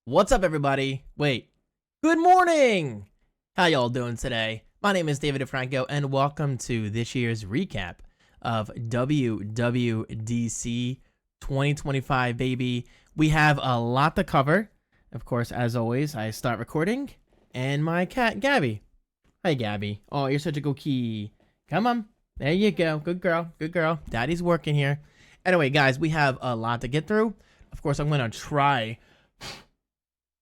What's up, everybody? Wait, good morning! How y'all doing today? My name is David DeFranco, and welcome to this year's recap of WWDC 2025, baby. We have a lot to cover. Of course, as always, I start recording, and my cat, Gabby. Hi, Gabby. Oh, you're such a cookie. Come on. There you go. Good girl. Good girl. Daddy's working here. Anyway, guys, we have a lot to get through. Of course, I'm going to try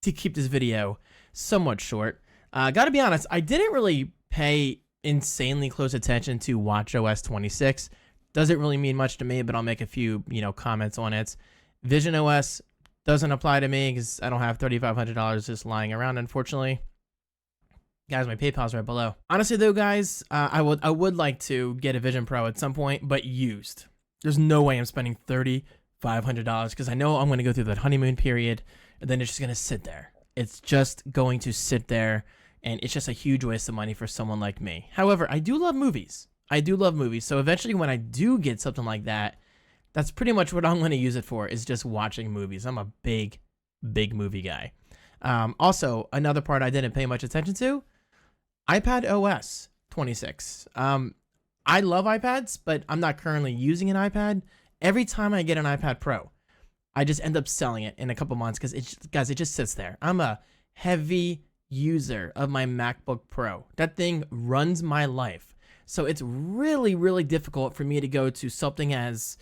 to keep this video somewhat short. Gotta be honest, I didn't really pay insanely close attention to WatchOS 26. Doesn't really mean much to me, but I'll make a few, comments on it. VisionOS doesn't apply to me because I don't have $3,500 just lying around, unfortunately. Guys, my PayPal's right below. Honestly, though, guys, I would like to get a Vision Pro at some point, but used. There's no way I'm spending $3,500 because I know I'm going to go through that honeymoon period. And then it's just going to sit there. It's just going to sit there, and it's just a huge waste of money for someone like me. However, I do love movies. So eventually when I do get something like that, that's pretty much what I'm going to use it for, is just watching movies. I'm a big movie guy. Also, another part I didn't pay much attention to, iPad OS 26. I love iPads, but I'm not currently using an iPad. Every time I get an iPad Pro, I just end up selling it in a couple months because it just sits there. I'm a heavy user of my MacBook Pro. That thing runs my life. So it's really difficult for me to go to something as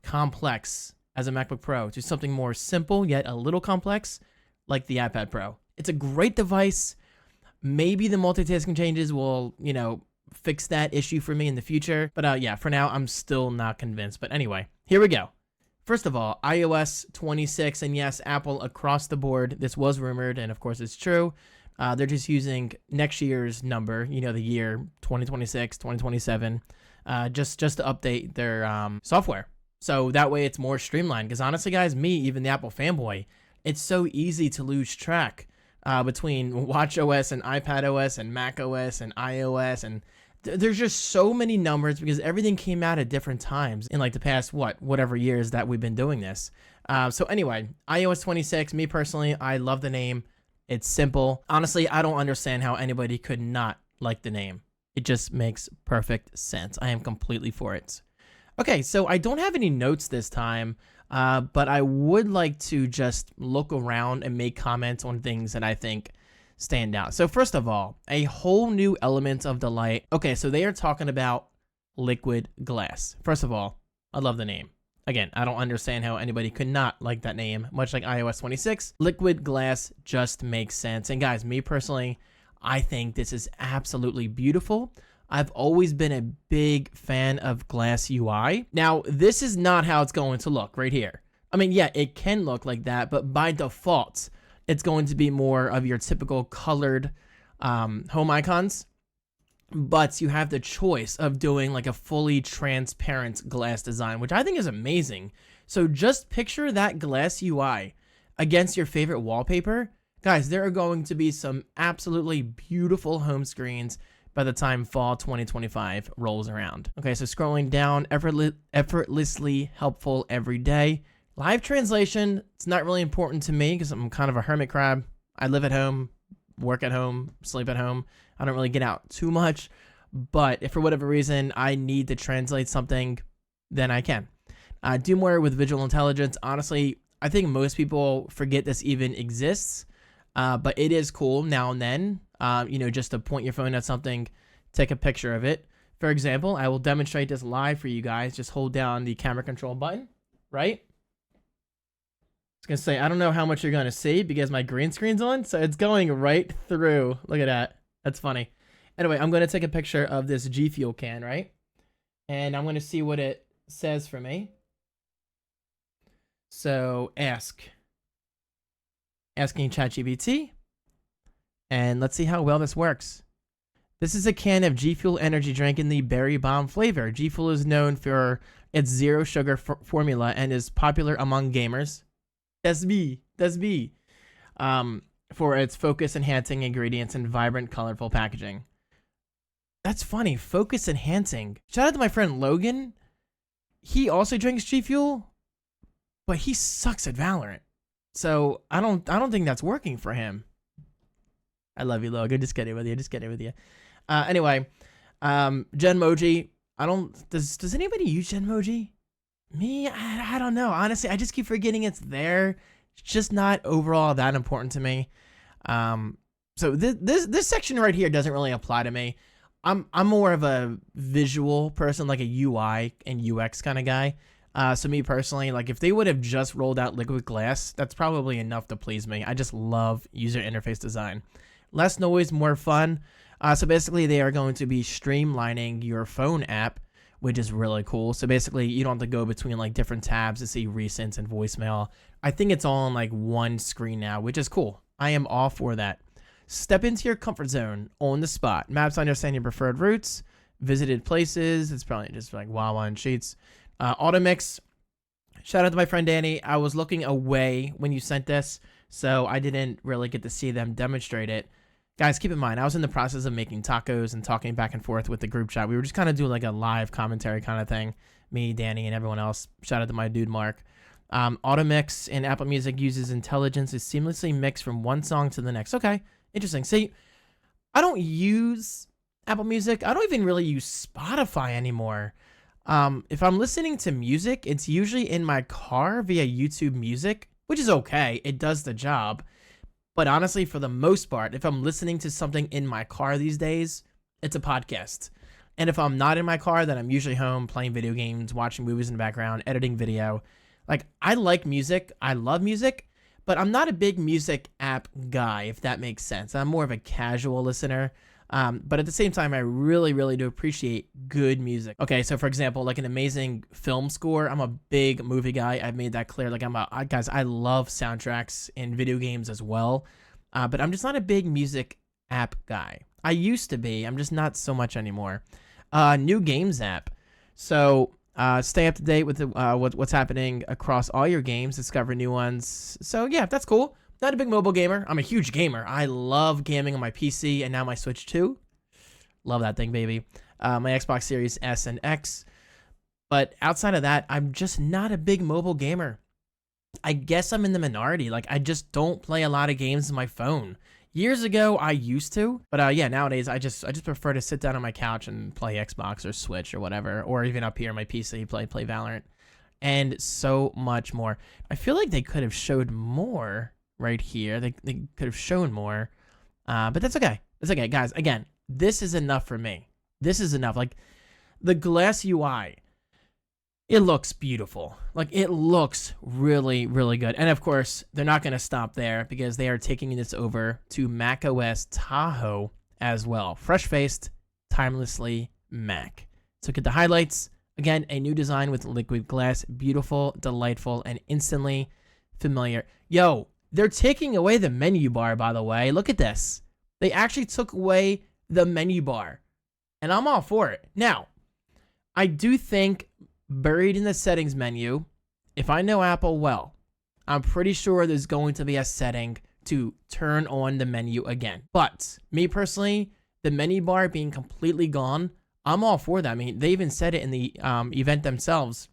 complex as a MacBook Pro to something more simple yet a little complex like the iPad Pro. It's a great device. Maybe the multitasking changes will, fix that issue for me in the future. But yeah, for now, I'm still not convinced. But anyway, here we go. First of all, iOS 26, and yes, Apple across the board. This was rumored, and of course it's true. They're just using next year's number, the year 2026, 2027, just to update their software. So that way it's more streamlined. Because honestly, guys, me, even the Apple fanboy, it's so easy to lose track between watchOS and iPadOS and macOS and iOS, and there's just so many numbers because everything came out at different times in like the past, whatever years that we've been doing this. So anyway, iOS 26, me personally, I love the name. It's simple. Honestly, I don't understand how anybody could not like the name. It just makes perfect sense. I am completely for it. Okay, so I don't have any notes this time, but I would like to just look around and make comments on things that I think stand out. So first of all, a whole new element of delight. Okay, so they are talking about liquid glass. First of all, I love the name. Again, I don't understand how anybody could not like that name, much like iOS 26. Liquid glass just makes sense. And guys, me personally, I think this is absolutely beautiful. I've always been a big fan of glass UI. Now, this is not how it's going to look right here. I mean, yeah, it can look like that, but by default, it's going to be more of your typical colored home icons, but you have the choice of doing like a fully transparent glass design, which I think is amazing. So just picture that glass UI against your favorite wallpaper. Guys, there are going to be some absolutely beautiful home screens by the time fall 2025 rolls around. Okay, so scrolling down, effortlessly helpful every day. Live translation, it's not really important to me because I'm kind of a hermit crab. I live at home, work at home, sleep at home. I don't really get out too much. But if for whatever reason I need to translate something, then I can. Do more with visual intelligence. Honestly, I think most people forget this even exists. But it is cool now and then, just to point your phone at something, take a picture of it. For example, I will demonstrate this live for you guys. Just hold down the camera control button, right? I was going to say, I don't know how much you're going to see because my green screen's on, so it's going right through. Look at that. That's funny. Anyway, I'm going to take a picture of this G Fuel can, right? And I'm going to see what it says for me. So, asking ChatGPT, and let's see how well this works. This is a can of G Fuel energy drink in the Berry Bomb flavor. G Fuel is known for its zero sugar formula and is popular among gamers. That's me. For its focus enhancing ingredients and vibrant, colorful packaging. That's funny. Focus enhancing. Shout out to my friend Logan. He also drinks G Fuel, but he sucks at Valorant. So I don't think that's working for him. I love you, Logan. Just kidding with you. Just kidding with you. Anyway, Genmoji. Does anybody use Genmoji? Me, I don't know. Honestly, I just keep forgetting it's there. It's just not overall that important to me. So this section right here doesn't really apply to me. I'm more of a visual person, like a UI and UX kind of guy. So me personally, like if they would have just rolled out Liquid Glass, that's probably enough to please me. I just love user interface design. Less noise, more fun. So basically they are going to be streamlining your phone app, which is really cool. So basically you don't have to go between like different tabs to see recents and voicemail. I think it's all on like one screen now, which is cool. I am all for that. Step into your comfort zone on the spot. Maps understand your preferred routes, visited places. It's probably just like Wawa and Sheets. Automix. Shout out to my friend Danny. I was looking away when you sent this, so I didn't really get to see them demonstrate it. Guys, keep in mind, I was in the process of making tacos and talking back and forth with the group chat. We were just kind of doing like a live commentary kind of thing. Me, Danny, and everyone else. Shout out to my dude, Mark. Automix in Apple Music uses intelligence to seamlessly mix from one song to the next. Okay, interesting. See, I don't use Apple Music. I don't even really use Spotify anymore. If I'm listening to music, it's usually in my car via YouTube Music, which is okay. It does the job. But honestly, for the most part, if I'm listening to something in my car these days, it's a podcast. And if I'm not in my car, then I'm usually home playing video games, watching movies in the background, editing video. Like, I like music. I love music, but I'm not a big music app guy, if that makes sense. I'm more of a casual listener. But at the same time, I really, really do appreciate good music. Okay, so for example, like an amazing film score. I'm a big movie guy. I've made that clear. Like guys, I love soundtracks in video games as well. But I'm just not a big music app guy. I used to be. I'm just not so much anymore. New games app. So stay up to date with what's happening across all your games. Discover new ones. So yeah, that's cool. Not a big mobile gamer. I'm a huge gamer. I love gaming on my PC and now my Switch 2. Love that thing, baby. My Xbox Series S and X. But outside of that, I'm just not a big mobile gamer. I guess I'm in the minority. Like, I just don't play a lot of games on my phone. Years ago, I used to. But yeah, nowadays, I just prefer to sit down on my couch and play Xbox or Switch or whatever. Or even up here on my PC, play Valorant. And so much more. I feel like they could have showed more right here. They could have shown more, but that's okay. It's okay, guys. Again, this is enough for me. This is enough. Like the Glass UI, it looks beautiful. Like it looks really, really good. And of course, they're not going to stop there because they are taking this over to macOS Tahoe as well. Fresh-faced, timelessly Mac. So get the highlights. Again, a new design with Liquid Glass. Beautiful, delightful, and instantly familiar. Yo, they're taking away the menu bar, by the way. Look at this. They actually took away the menu bar. And I'm all for it. Now, I do think buried in the settings menu, if I know Apple well, I'm pretty sure there's going to be a setting to turn on the menu again. But me personally, the menu bar being completely gone, I'm all for that. I mean, they even said it in the event themselves.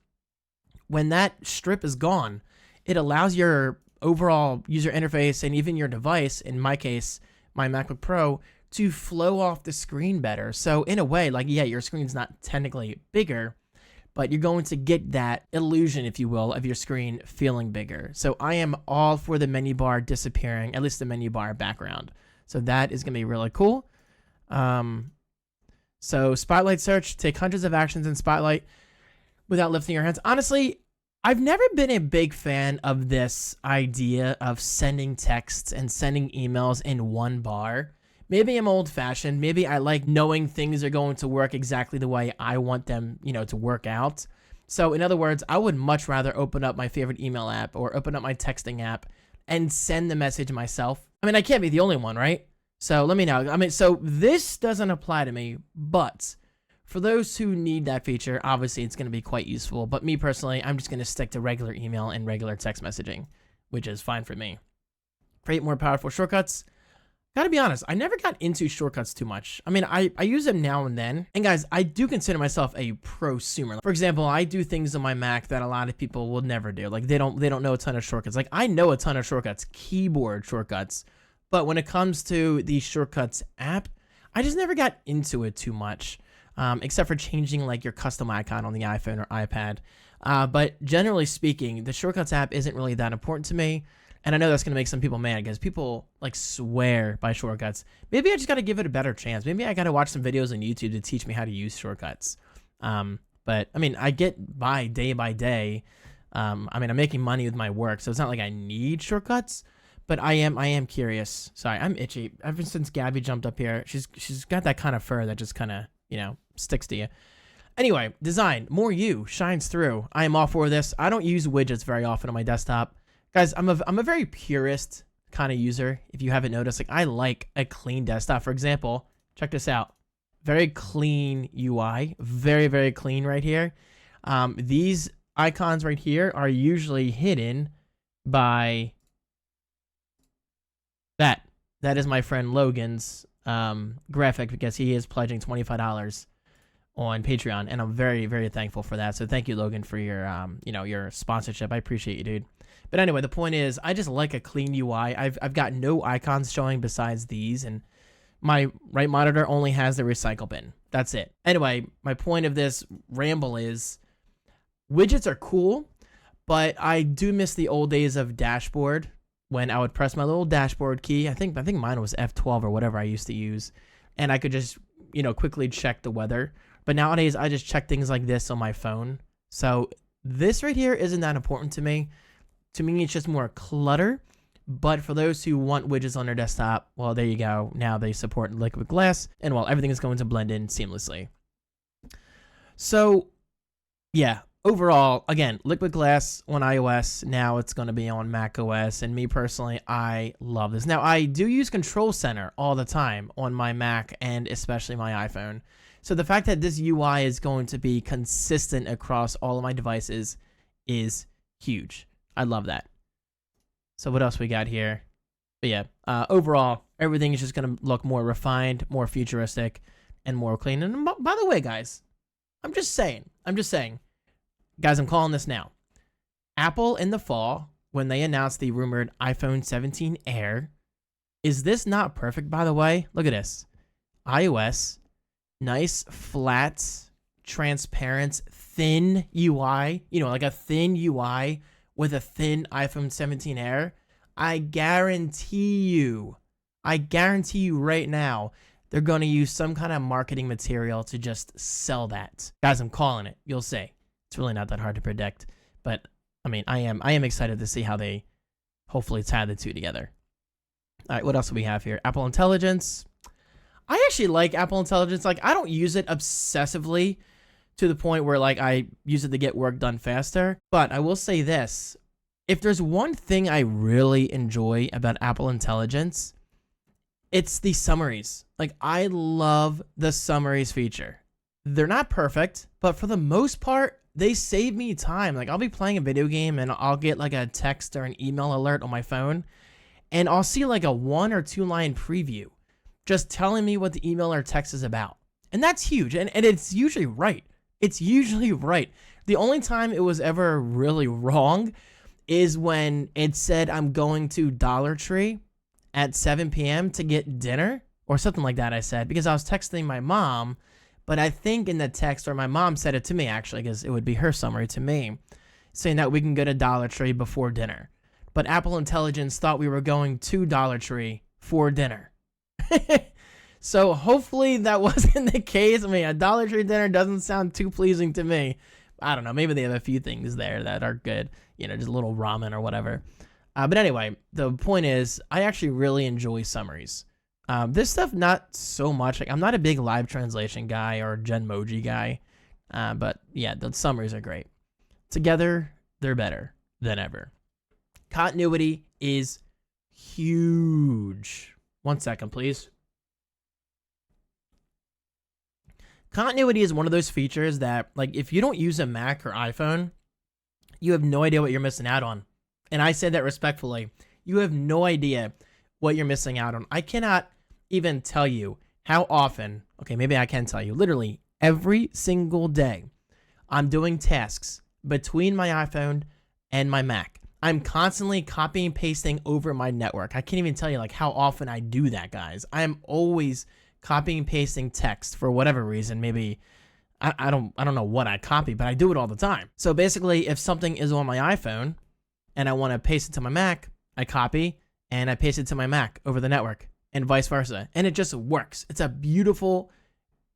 When that strip is gone, it allows your overall user interface and even your device, in my case, my MacBook Pro, to flow off the screen better. So in a way, like, yeah, your screen's not technically bigger, but you're going to get that illusion, if you will, of your screen feeling bigger. So I am all for the menu bar disappearing, at least the menu bar background. So that is going to be really cool. So Spotlight search, take hundreds of actions in Spotlight without lifting your hands. Honestly, I've never been a big fan of this idea of sending texts and sending emails in one bar. Maybe I'm old-fashioned. Maybe I like knowing things are going to work exactly the way I want them, to work out. So in other words, I would much rather open up my favorite email app or open up my texting app and send the message myself. I mean, I can't be the only one, right? So let me know. I mean, so this doesn't apply to me, but for those who need that feature, obviously it's going to be quite useful. But me personally, I'm just going to stick to regular email and regular text messaging, which is fine for me. Create more powerful shortcuts. Gotta be honest, I never got into shortcuts too much. I mean, I use them now and then. And guys, I do consider myself a prosumer. For example, I do things on my Mac that a lot of people will never do. Like they don't know a ton of shortcuts. Like I know a ton of shortcuts, keyboard shortcuts. But when it comes to the shortcuts app, I just never got into it too much. Except for changing like your custom icon on the iPhone or iPad. But generally speaking, the shortcuts app isn't really that important to me. And I know that's going to make some people mad because people like swear by shortcuts. Maybe I just got to give it a better chance. Maybe I got to watch some videos on YouTube to teach me how to use shortcuts. But I mean, I get by day. I mean, I'm making money with my work, so it's not like I need shortcuts, but I am curious. Sorry, I'm itchy. Ever since Gabby jumped up here, she's got that kind of fur that just kind of, sticks to you. Anyway, design, more you, shines through. I am all for this. I don't use widgets very often on my desktop. Guys, I'm a very purist kind of user, if you haven't noticed. Like, I like a clean desktop. For example, check this out. Very clean UI. Very, very clean right here. These icons right here are usually hidden by that. That is my friend Logan's graphic because he is pledging $25 on Patreon, and I'm very, very thankful for that. So thank you, Logan, for your your sponsorship. I appreciate you, dude. But anyway, the point is, I just like a clean UI. I've got no icons showing besides these, and my right monitor only has the recycle bin. That's it. Anyway, my point of this ramble is widgets are cool, but I do miss the old days of dashboard when I would press my little dashboard key. I think mine was F12 or whatever I used to use, and I could just quickly check the weather. But nowadays, I just check things like this on my phone. So this right here isn't that important to me. To me, it's just more clutter. But for those who want widgets on their desktop, well, there you go. Now they support liquid glass, and well, everything is going to blend in seamlessly. So, yeah, overall, again, liquid glass on iOS. Now it's going to be on macOS, and me personally, I love this. Now, I do use Control Center all the time on my Mac and especially my iPhone. So the fact that this UI is going to be consistent across all of my devices is huge. I love that. So what else we got here? But yeah, overall, everything is just going to look more refined, more futuristic, and more clean. And by the way, guys, I'm just saying, guys, I'm calling this now. Apple in the fall, when they announced the rumored iPhone 17 Air, is this not perfect, by the way? Look at this. iOS, nice, flat, transparent, thin UI, like a thin UI with a thin iPhone 17 Air. I guarantee you right now, they're going to use some kind of marketing material to just sell that. Guys, I'm calling it. You'll see. It's really not that hard to predict. But, I mean, I am excited to see how they hopefully tie the two together. All right, what else do we have here? Apple Intelligence. I actually like Apple Intelligence. Like, I don't use it obsessively to the point where, like, I use it to get work done faster. But I will say this. If there's one thing I really enjoy about Apple Intelligence, it's the summaries. Like, I love the summaries feature. They're not perfect, but for the most part, they save me time. Like, I'll be playing a video game and I'll get like a text or an email alert on my phone, and I'll see like a 1 or 2 line preview just telling me what the email or text is about. And that's huge. And it's usually right. It's usually right. The only time it was ever really wrong is when it said I'm going to Dollar Tree at 7 p.m. to get dinner or something like that, I said, because I was texting my mom. But I think in the text, or my mom said it to me actually, because it would be her summary to me, saying that we can go to Dollar Tree before dinner. But Apple Intelligence thought we were going to Dollar Tree for dinner. So hopefully that wasn't the case. I mean, a Dollar Tree dinner doesn't sound too pleasing to me. I don't know. Maybe they have a few things there that are good. Just a little ramen or whatever. But anyway, the point is, I actually really enjoy summaries. This stuff, not so much. Like, I'm not a big live translation guy or Genmoji guy. But yeah, the summaries are great. Together, they're better than ever. Continuity is huge. 1 second, please. Continuity is one of those features that, like, if you don't use a Mac or iPhone, you have no idea what you're missing out on. And I say that respectfully. You have no idea what you're missing out on. I cannot even tell you how often, okay, maybe I can tell you, literally every single day, I'm doing tasks between my iPhone and my Mac. I'm constantly copying and pasting over my network. I can't even tell you like how often I do that, guys. I'm always copying and pasting text for whatever reason. Maybe I don't know what I copy, but I do it all the time. So basically, if something is on my iPhone and I want to paste it to my Mac, I copy and I paste it to my Mac over the network and vice versa. And it just works. It's a beautiful,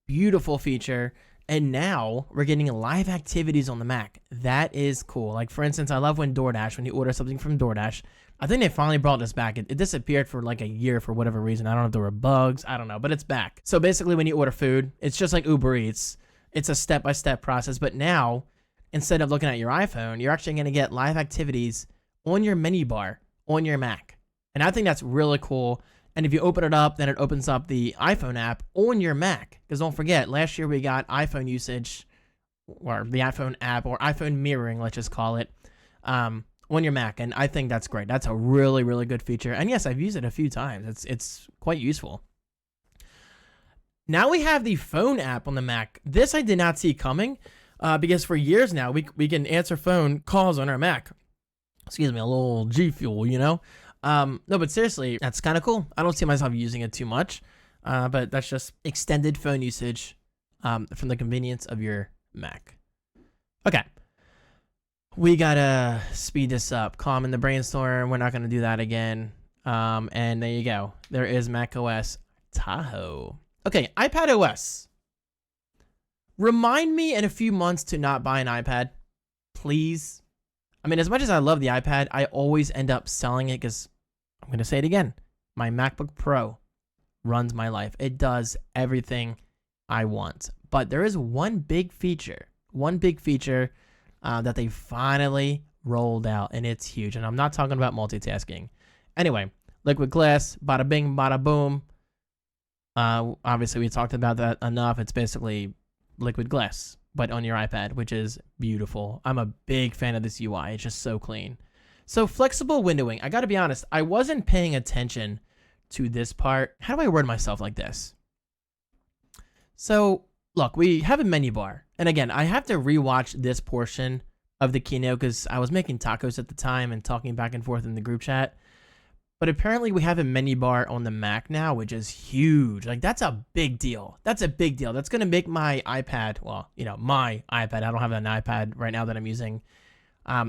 beautiful feature. And now we're getting live activities on the Mac. That is cool. Like, for instance, I love when you order something from DoorDash, I think they finally brought this back. It disappeared for like a year for whatever reason. I don't know if there were bugs. I don't know, but it's back. So basically, when you order food, it's just like Uber Eats. It's a step-by-step process. But now, instead of looking at your iPhone, you're actually going to get live activities on your menu bar on your Mac. And I think that's really cool. And if you open it up, then it opens up the iPhone app on your Mac. Because don't forget, last year we got iPhone usage, or the iPhone app, or iPhone mirroring, let's just call it, on your Mac. And I think that's great. That's a really, really good feature. And yes, I've used it a few times. It's quite useful. Now we have the phone app on the Mac. This I did not see coming, because for years now, we can answer phone calls on our Mac. Excuse me, a little G Fuel, you know? No, but seriously, that's kind of cool. I don't see myself using it too much, but that's just extended phone usage from the convenience of your Mac. Okay. We gotta speed this up. Calm in the brainstorm. We're not gonna do that again. And there you go. There is macOS Tahoe. Okay, iPad OS. Remind me in a few months to not buy an iPad, please. I mean, as much as I love the iPad, I always end up selling it because, I'm going to say it again, my MacBook Pro runs my life. It does everything I want. But there is one big feature that they finally rolled out, and it's huge. And I'm not talking about multitasking. Anyway, liquid glass, bada bing, bada boom. Obviously, we talked about that enough. It's basically liquid glass, but on your iPad, which is beautiful. I'm a big fan of this UI. It's just so clean. So flexible windowing. I got to be honest, I wasn't paying attention to this part. How do I word myself like this? So look, we have a menu bar. And again, I have to rewatch this portion of the keynote because I was making tacos at the time and talking back and forth in the group chat. But apparently we have a menu bar on the Mac now, which is huge. Like, that's a big deal. That's a big deal. That's going to make my iPad, well, you know, my iPad, I don't have an iPad right now that I'm using,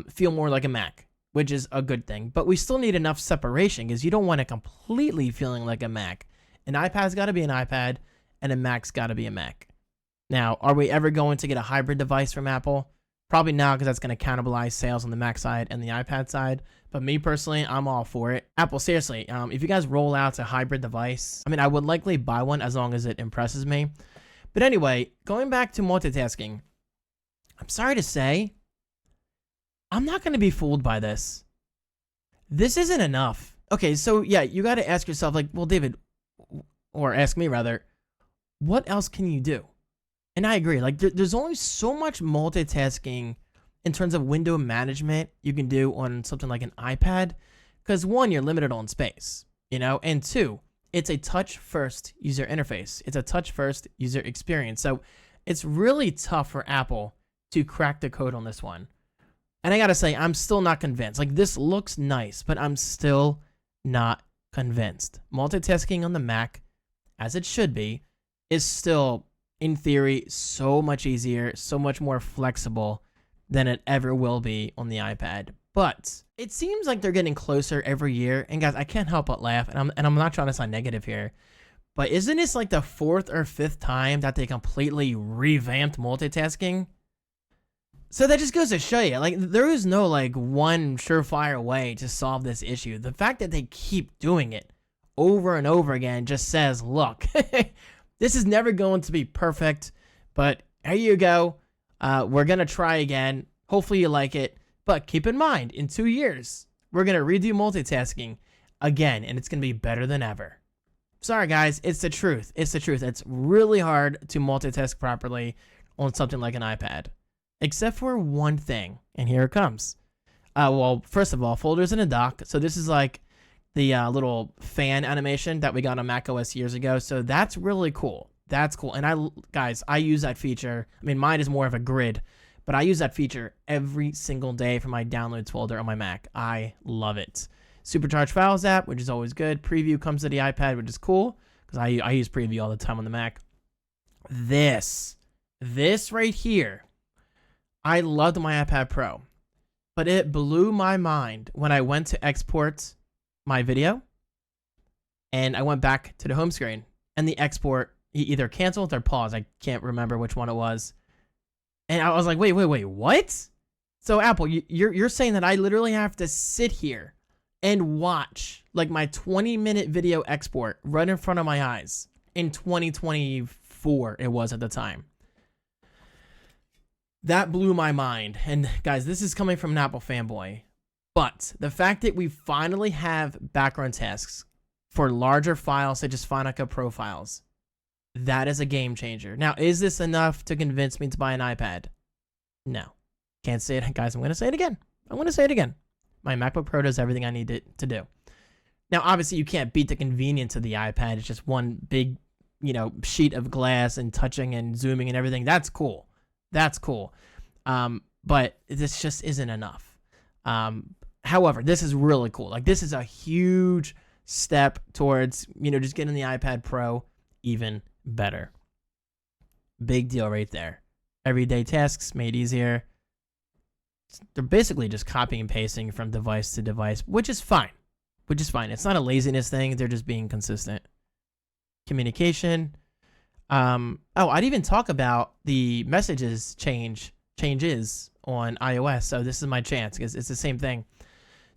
feel more like a Mac, which is a good thing. But we still need enough separation because you don't want it completely feeling like a Mac. An iPad's got to be an iPad, and a Mac's got to be a Mac. Now, are we ever going to get a hybrid device from Apple? Probably not, because that's going to cannibalize sales on the Mac side and the iPad side. But me personally, I'm all for it. Apple, seriously, if you guys roll out a hybrid device, I mean, I would likely buy one as long as it impresses me. But anyway, going back to multitasking, I'm sorry to say, I'm not going to be fooled by this. This isn't enough. Okay, so yeah, you got to ask yourself, like, well, David, or ask me rather, what else can you do? And I agree, like, there's only so much multitasking in terms of window management you can do on something like an iPad, because one, you're limited on space, you know, and two, it's a touch-first user interface. It's a touch-first user experience. So it's really tough for Apple to crack the code on this one. And I gotta say, I'm still not convinced. Like, this looks nice, but I'm still not convinced. Multitasking on the Mac, as it should be, is still, in theory, so much easier, so much more flexible than it ever will be on the iPad. But it seems like they're getting closer every year. And guys, I can't help but laugh, and I'm not trying to sound negative here, but isn't this like the 4th or 5th time that they completely revamped multitasking? So that just goes to show you, like, there is no like one surefire way to solve this issue. The fact that they keep doing it over and over again just says, look, this is never going to be perfect, but here you go. We're going to try again. Hopefully you like it. But keep in mind, in 2 years, we're going to redo multitasking again, and it's going to be better than ever. Sorry, guys. It's the truth. It's the truth. It's really hard to multitask properly on something like an iPad. Except for one thing, and here it comes. Well, first of all, folders in a dock. So this is like the little fan animation that we got on macOS years ago. So that's really cool. That's cool. And guys, I use that feature. I mean, mine is more of a grid, but I use that feature every single day for my downloads folder on my Mac. I love it. Supercharged Files app, which is always good. Preview comes to the iPad, which is cool because I use Preview all the time on the Mac. This right here, I loved my iPad Pro, but it blew my mind when I went to export my video and I went back to the home screen and the export either canceled or paused. I can't remember which one it was. And I was like, wait, what? So Apple, you're saying that I literally have to sit here and watch like my 20-minute video export right in front of my eyes in 2024 it was at the time. That blew my mind. And guys, this is coming from an Apple fanboy. But the fact that we finally have background tasks for larger files such as Final Cut Pro files, that is a game changer. Now, is this enough to convince me to buy an iPad? No. Can't say it. Guys, I'm going to say it again. My MacBook Pro does everything I need it to do. Now, obviously, you can't beat the convenience of the iPad. It's just one big, sheet of glass and touching and zooming and everything. That's cool. But this just isn't enough. However, this is really cool. Like, this is a huge step towards, just getting the iPad Pro even better. Big deal right there. Everyday tasks made easier. They're basically just copying and pasting from device to device, which is fine. It's not a laziness thing. They're just being consistent. Communication. I didn't even talk about the messages changes on iOS. So this is my chance because it's the same thing.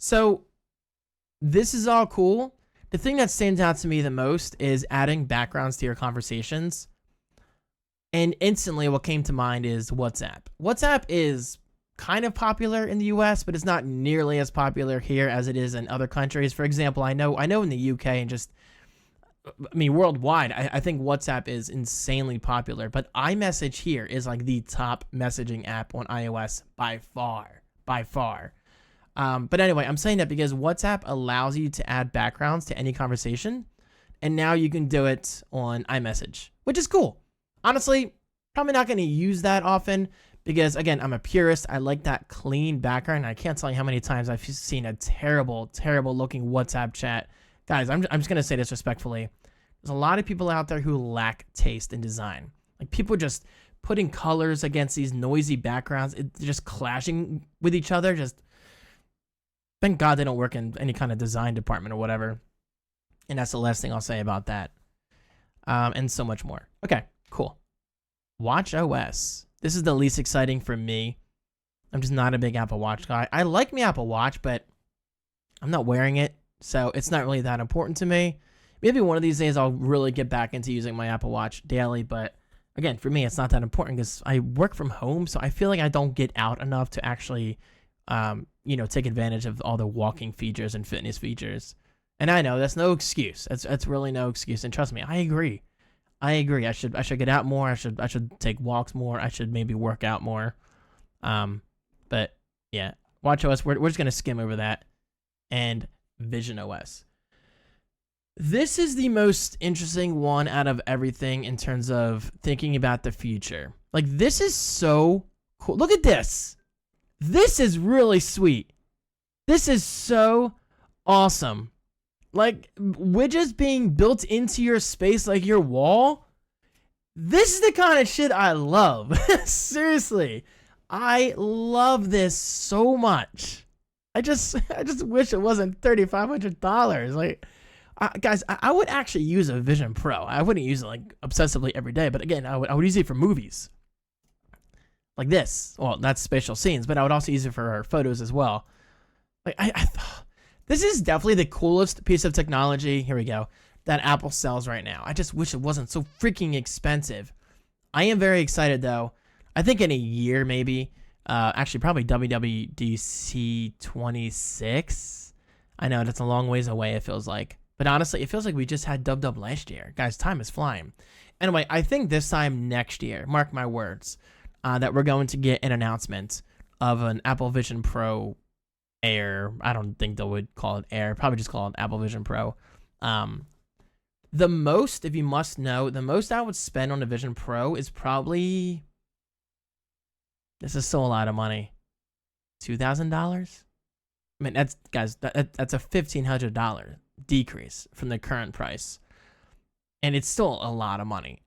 So this is all cool. The thing that stands out to me the most is adding backgrounds to your conversations. And instantly what came to mind is WhatsApp. WhatsApp is kind of popular in the US, but it's not nearly as popular here as it is in other countries. For example, I know in the UK and worldwide, I think WhatsApp is insanely popular, but iMessage here is like the top messaging app on iOS by far. But anyway, I'm saying that because WhatsApp allows you to add backgrounds to any conversation, and now you can do it on iMessage, which is cool. Honestly, probably not going to use that often because, again, I'm a purist. I like that clean background. I can't tell you how many times I've seen a terrible looking WhatsApp chat. Guys, I'm just going to say this respectfully. There's a lot of people out there who lack taste in design. Like, people just putting colors against these noisy backgrounds, just clashing with each other. Just thank God they don't work in any kind of design department or whatever. And that's the last thing I'll say about that. And so much more. Okay, cool. Watch OS. This is the least exciting for me. I'm just not a big Apple Watch guy. I like my Apple Watch, but I'm not wearing it, so it's not really that important to me. Maybe one of these days I'll really get back into using my Apple Watch daily, but again, for me, it's not that important because I work from home, so I feel like I don't get out enough to actually, take advantage of all the walking features and fitness features. And I know that's no excuse. That's really no excuse. And trust me, I agree. I should get out more. I should take walks more. I should maybe work out more. But yeah, WatchOS. We're just gonna skim over that. And VisionOS. This is the most interesting one out of everything in terms of thinking about the future. Like, this is so cool. Look at this. This is really sweet. This is so awesome. Like, widgets being built into your space, like your wall. This is the kind of shit I love. Seriously. I love this so much. I just wish it wasn't $3,500. Like, guys, I would actually use a Vision Pro. I wouldn't use it like obsessively every day, but again, I would use it for movies. Like this. Well, that's spatial scenes, but I would also use it for photos as well. Like, this is definitely the coolest piece of technology, here we go, that Apple sells right now. I just wish it wasn't so freaking expensive. I am very excited, though. I think in a year, maybe, actually probably WWDC 26. I know that's a long ways away, it feels like. But honestly, it feels like we just had Dub last year. Guys, time is flying. Anyway, I think this time next year, mark my words, that we're going to get an announcement of an Apple Vision Pro Air. I don't think they would call it Air. Probably just call it Apple Vision Pro. The most, if you must know, the most I would spend on the Vision Pro is probably, this is still a lot of money, $2,000. I mean, that's, guys, that's a $1,500 decrease from the current price, and it's still a lot of money.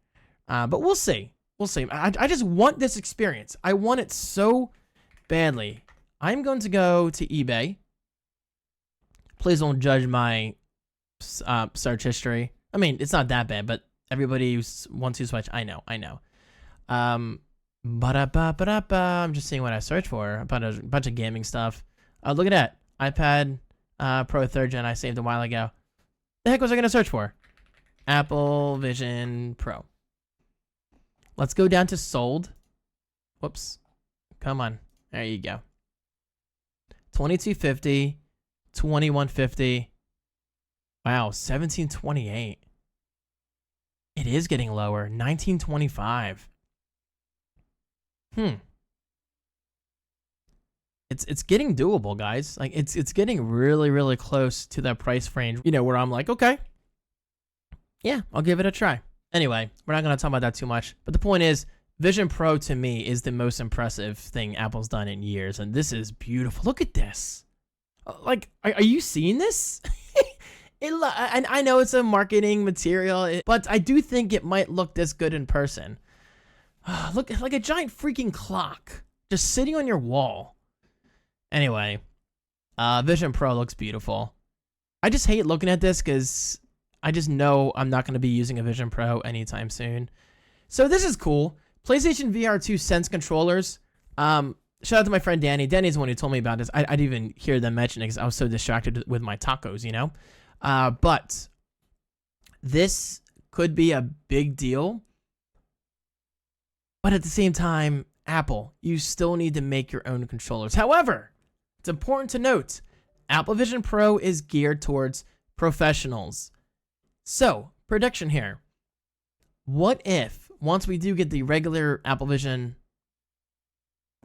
But we'll see. We'll see. I just want this experience. I want it so badly. I'm going to go to eBay. Please don't judge my search history. I mean, it's not that bad, but everybody wants to switch. I know. I'm just seeing what I searched for. A bunch of gaming stuff. Look at that. iPad Pro 3rd Gen I saved a while ago. The heck was I going to search for? Apple Vision Pro. Let's go down to sold. Whoops. Come on. There you go. $2,250, $2,150. Wow, $1,728. It is getting lower. $1,925. It's getting doable, guys. Like it's getting really, really close to that price range, you know, where I'm like, okay, yeah, I'll give it a try. Anyway, we're not gonna talk about that too much. But the point is, Vision Pro to me is the most impressive thing Apple's done in years, and this is beautiful. Look at this. Like, are you seeing this? And I know it's a marketing material, but I do think it might look this good in person. Look, like a giant freaking clock just sitting on your wall. Anyway, Vision Pro looks beautiful. I just hate looking at this because I just know I'm not going to be using a Vision Pro anytime soon. So this is cool. PlayStation VR 2 Sense controllers. Shout out to my friend Danny. Danny's the one who told me about this. I didn't even hear them mention it because I was so distracted with my tacos, you know? But this could be a big deal. But at the same time, Apple, you still need to make your own controllers. However, it's important to note, Apple Vision Pro is geared towards professionals. So, prediction here. What if, once we do get the regular Apple Vision,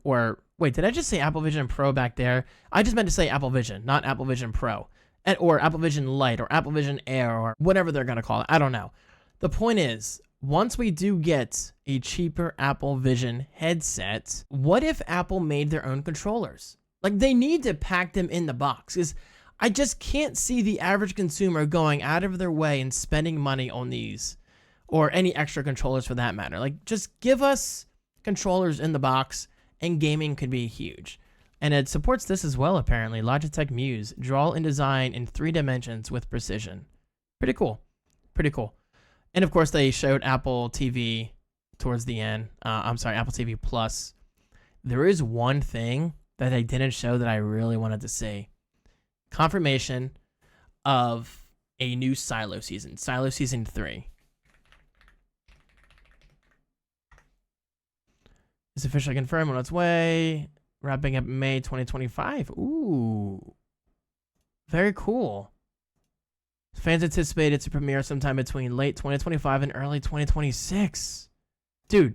or, wait, did I just say Apple Vision Pro back there? I just meant to say Apple Vision, not Apple Vision Pro. Or Apple Vision Lite, or Apple Vision Air, or whatever they're going to call it. I don't know. The point is, once we do get a cheaper Apple Vision headset, what if Apple made their own controllers? Like, they need to pack them in the box. Because I just can't see the average consumer going out of their way and spending money on these. Or any extra controllers for that matter. Like, just give us controllers in the box, and gaming could be huge. And it supports this as well, apparently. Logitech Muse. Draw and design in 3 dimensions with precision. Pretty cool. Pretty cool. And, of course, they showed Apple TV towards the end. I'm sorry, Apple TV Plus. There is one thing that they didn't show that I really wanted to see. Confirmation of a new Silo season. Silo Season 3. It's officially confirmed on its way. Wrapping up May 2025. Ooh. Very cool. Fans anticipate it to premiere sometime between late 2025 and early 2026. Dude,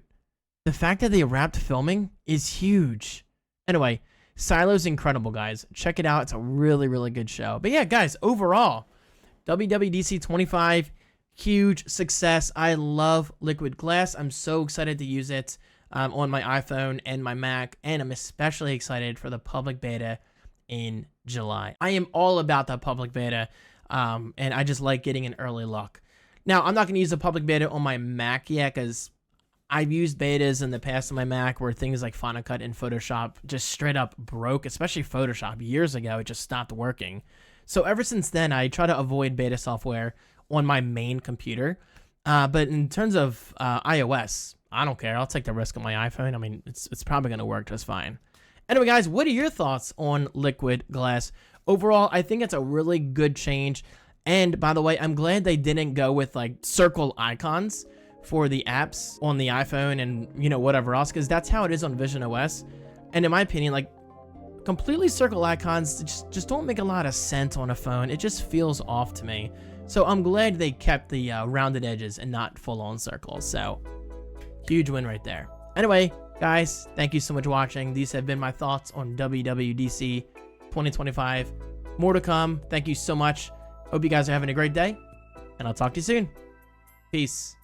the fact that they wrapped filming is huge. Anyway, Silo's incredible, guys. Check it out. It's a really, really good show. But yeah, guys, overall, WWDC 25, huge success. I love liquid glass. I'm so excited to use it on my iPhone and my Mac, and I'm especially excited for the public beta in July. I am all about that public beta, and I just like getting an early look. Now, I'm not going to use the public beta on my Mac yet, because I've used betas in the past on my Mac where things like Final Cut and Photoshop just straight up broke, especially Photoshop. Years ago, it just stopped working. So ever since then, I try to avoid beta software on my main computer. But in terms of iOS, I don't care. I'll take the risk on my iPhone. I mean, it's probably going to work just fine. Anyway, guys, what are your thoughts on liquid glass? Overall, I think it's a really good change. And by the way, I'm glad they didn't go with like circle icons for the apps on the iPhone and, you know, whatever else, because that's how it is on Vision OS. And in my opinion, like, completely circle icons just don't make a lot of sense on a phone. It just feels off to me. So I'm glad they kept the rounded edges and not full-on circles. So huge win right there. Anyway, guys, thank you so much for watching. These have been my thoughts on WWDC 2025. More to come. Thank you so much. Hope you guys are having a great day, and I'll talk to you soon. Peace.